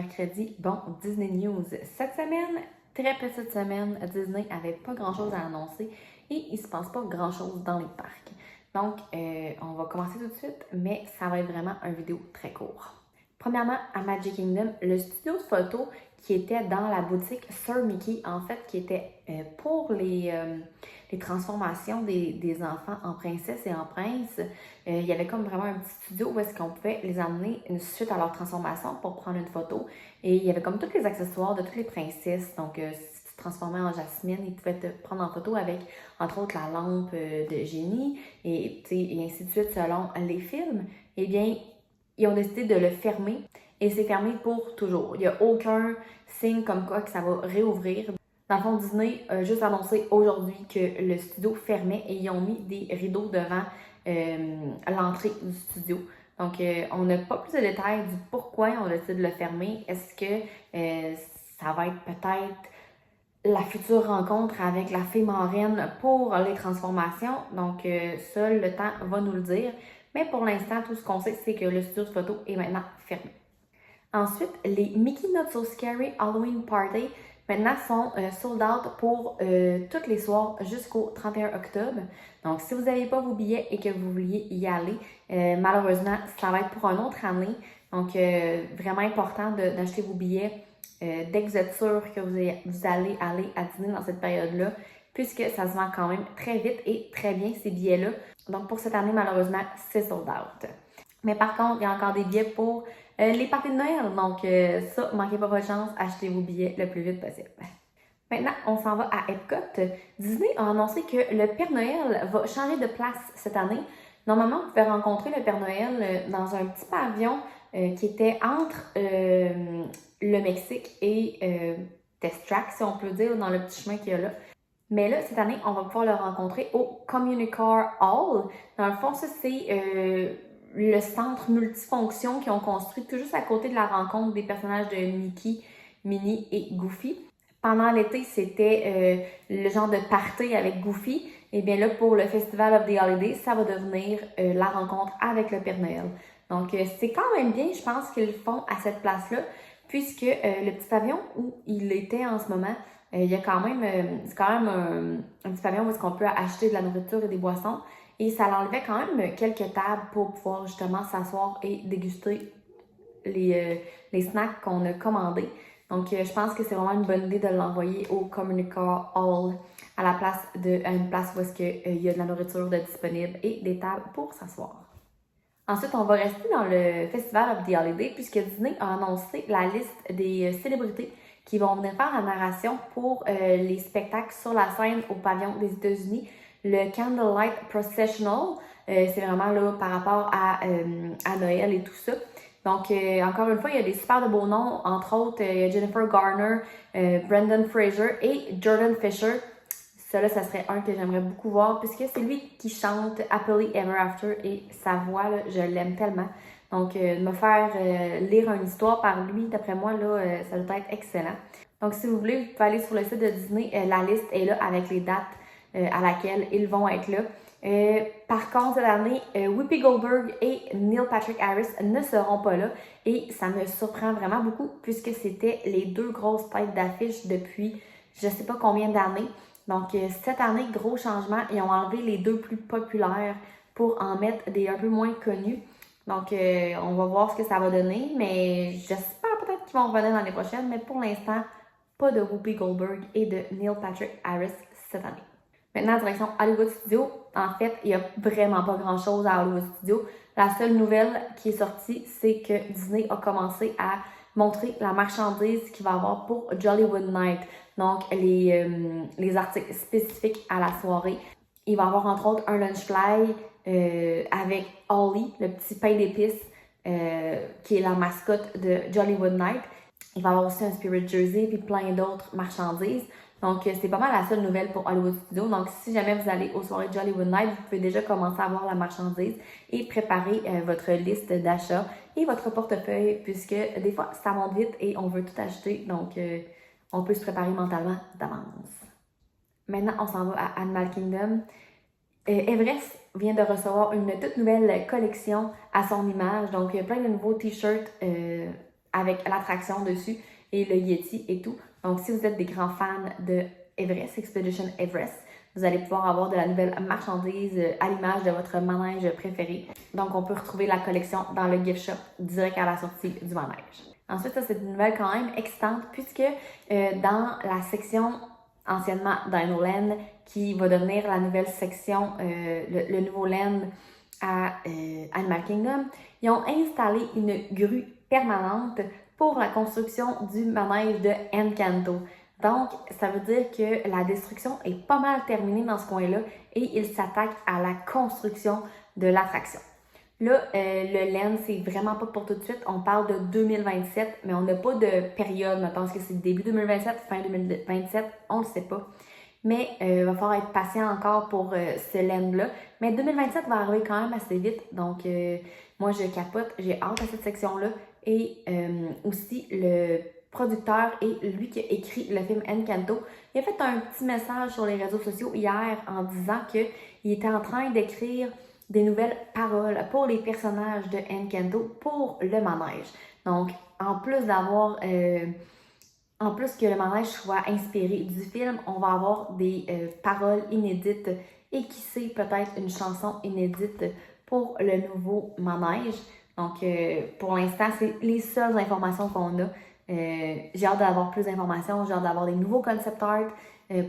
mercredi. Bon, Disney News. Cette semaine, très petite semaine, Disney n'avait pas grand-chose à annoncer et il se passe pas grand-chose dans les parcs. Donc, on va commencer tout de suite, mais ça va être vraiment une vidéo très courte. Premièrement, à Magic Kingdom, le studio de photo qui était dans la boutique Sir Mickey, en fait, qui était pour les transformations des enfants en princesse et en prince, il y avait comme vraiment un petit studio où est-ce qu'on pouvait les amener suite à leur transformation pour prendre une photo. Et il y avait comme tous les accessoires de toutes les princesses. Donc, si tu te transformais en Jasmine, ils pouvaient te prendre en photo avec, entre autres, la lampe de génie et ainsi de suite selon les films. Eh bien, ils ont décidé de le fermer et c'est fermé pour toujours. Il n'y a aucun signe comme quoi que ça va réouvrir. Dans le fond, Disney a juste annoncé aujourd'hui que le studio fermait et ils ont mis des rideaux devant l'entrée du studio. Donc, on n'a pas plus de détails du pourquoi on décide de le fermer. Est-ce que ça va être peut-être la future rencontre avec la fée marraine pour les transformations? Donc, seul le temps va nous le dire. Mais pour l'instant, tout ce qu'on sait, c'est que le studio de photo est maintenant fermé. Ensuite, les Mickey Not So Scary Halloween Party maintenant sont sold out pour tous les soirs jusqu'au 31 octobre. Donc, si vous n'avez pas vos billets et que vous vouliez y aller, malheureusement, ça va être pour une autre année. Donc, vraiment important d'acheter vos billets dès que vous êtes sûr que vous allez aller à dîner dans cette période-là, puisque ça se vend quand même très vite et très bien, ces billets-là. Donc, pour cette année, malheureusement, c'est sold out. Mais par contre, il y a encore des billets pour les parties de Noël. Donc, ça, manquez pas votre chance, achetez vos billets le plus vite possible. Maintenant, on s'en va à Epcot. Disney a annoncé que le Père Noël va changer de place cette année. Normalement, vous pouvez rencontrer le Père Noël dans un petit pavillon qui était entre le Mexique et Test Track, si on peut dire, dans le petit chemin qu'il y a là. Mais là, cette année, on va pouvoir le rencontrer au Communicar Hall. Dans le fond, ça, c'est le centre multifonction qu'ils ont construit tout juste à côté de la rencontre des personnages de Mickey, Minnie et Goofy. Pendant l'été, c'était le genre de party avec Goofy. Et bien là, pour le Festival of the Holidays, ça va devenir la rencontre avec le Père Noël. Donc, c'est quand même bien, je pense, qu'ils le font à cette place-là, puisque le petit pavillon où il était en ce moment, il y a quand même, c'est quand même un petit pavillon où est-ce qu'on peut acheter de la nourriture et des boissons. Et ça l'enlevait quand même quelques tables pour pouvoir justement s'asseoir et déguster les snacks qu'on a commandés. Donc, je pense que c'est vraiment une bonne idée de l'envoyer au Communicar Hall à la place à une place où est-ce qu'il y a de la nourriture de disponible et des tables pour s'asseoir. Ensuite, on va rester dans le Festival of the Holiday puisque Disney a annoncé la liste des célébrités qui vont venir faire la narration pour les spectacles sur la scène au pavillon des États-Unis. Le Candlelight Processional, c'est vraiment là par rapport à Noël et tout ça. Donc, encore une fois, il y a des super de beaux noms. Entre autres, il y a Jennifer Garner, Brendan Fraser et Jordan Fisher. Ça serait un que j'aimerais beaucoup voir puisque c'est lui qui chante Happily Ever After et sa voix, là, je l'aime tellement. Donc, me faire lire une histoire par lui, d'après moi, là, ça doit être excellent. Donc, si vous voulez, vous pouvez aller sur le site de Disney. La liste est là avec les dates à laquelle ils vont être là. Par contre, cette année, Whoopi Goldberg et Neil Patrick Harris ne seront pas là et ça me surprend vraiment beaucoup puisque c'était les deux grosses têtes d'affiche depuis je sais pas combien d'années. Donc, cette année, gros changement, ils ont enlevé les deux plus populaires pour en mettre des un peu moins connus. Donc, on va voir ce que ça va donner, mais j'espère peut-être qu'ils vont revenir l'année prochaine, mais pour l'instant, pas de Whoopi Goldberg et de Neil Patrick Harris cette année. Maintenant, direction Hollywood Studios. En fait, il n'y a vraiment pas grand-chose à Hollywood Studios. La seule nouvelle qui est sortie, c'est que Disney a commencé à montrer la marchandise qu'il va y avoir pour Jollywood Night. Donc, les articles spécifiques à la soirée. Il va y avoir entre autres un lunch fly avec Ollie, le petit pain d'épices, qui est la mascotte de Jollywood Night. Il va y avoir aussi un Spirit Jersey et plein d'autres marchandises. Donc, c'est pas mal la seule nouvelle pour Hollywood Studios. Donc, si jamais vous allez aux soirées Jollywood Night, vous pouvez déjà commencer à voir la marchandise et préparer votre liste d'achats et votre portefeuille, puisque des fois, ça monte vite et on veut tout acheter. Donc, on peut se préparer mentalement d'avance. Maintenant, on s'en va à Animal Kingdom. Everest vient de recevoir une toute nouvelle collection à son image. Donc, il y a plein de nouveaux t-shirts avec l'attraction dessus et le Yeti et tout. Donc, si vous êtes des grands fans de Everest, Expedition Everest, vous allez pouvoir avoir de la nouvelle marchandise à l'image de votre manège préféré. Donc, on peut retrouver la collection dans le gift shop direct à la sortie du manège. Ensuite, ça, c'est une nouvelle quand même excitante puisque dans la section anciennement Dinoland, qui va devenir la nouvelle section, le nouveau land à Animal Kingdom, ils ont installé une grue permanente pour la construction du manège de Encanto. Donc, ça veut dire que la destruction est pas mal terminée dans ce coin-là et ils s'attaquent à la construction de l'attraction. Là, le land, c'est vraiment pas pour tout de suite. On parle de 2027, mais on n'a pas de période. Mettons, est-ce que c'est début 2027, fin 2027? On le sait pas. Mais il va falloir être patient encore pour ce land-là. Mais 2027 va arriver quand même assez vite. Donc, moi, je capote. J'ai hâte à cette section-là. Et aussi, le producteur et lui qui a écrit le film Encanto, il a fait un petit message sur les réseaux sociaux hier en disant qu'il était en train d'écrire des nouvelles paroles pour les personnages de Encanto pour le manège. Donc, en plus d'avoir, en plus que le manège soit inspiré du film, on va avoir des paroles inédites et qui sait peut-être une chanson inédite pour le nouveau manège. Donc, pour l'instant, c'est les seules informations qu'on a. J'ai hâte d'avoir plus d'informations, j'ai hâte d'avoir des nouveaux concept art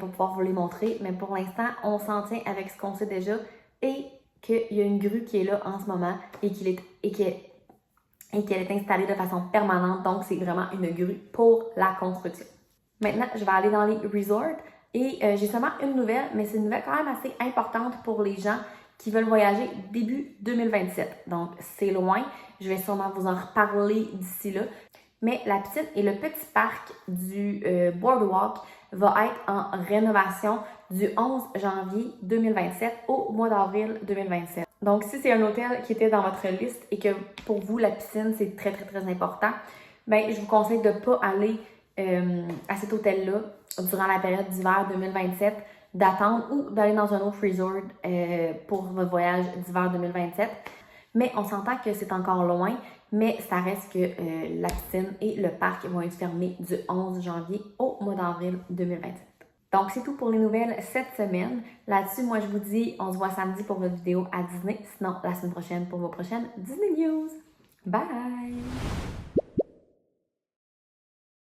pour pouvoir vous les montrer. Mais pour l'instant, on s'en tient avec ce qu'on sait déjà et qu'il y a une grue qui est là en ce moment et qu'elle est installée de façon permanente. Donc, c'est vraiment une grue pour la construction. Maintenant, je vais aller dans les resorts et j'ai seulement une nouvelle, mais c'est une nouvelle quand même assez importante pour les gens qui veulent voyager début 2027. Donc, c'est loin. Je vais sûrement vous en reparler d'ici là. Mais la piscine et le petit parc du Boardwalk va être en rénovation du 11 janvier 2027 au mois d'avril 2027. Donc, si c'est un hôtel qui était dans votre liste et que pour vous, la piscine, c'est très, très, très important, bien, je vous conseille de ne pas aller à cet hôtel-là durant la période d'hiver 2027, d'attendre ou d'aller dans un autre resort pour votre voyage d'hiver 2027. Mais on s'entend que c'est encore loin, mais ça reste que la piscine et le parc vont être fermés du 11 janvier au mois d'avril 2027. Donc, c'est tout pour les nouvelles cette semaine. Là-dessus, moi, je vous dis, on se voit samedi pour votre vidéo à Disney. Sinon, la semaine prochaine pour vos prochaines Disney News. Bye!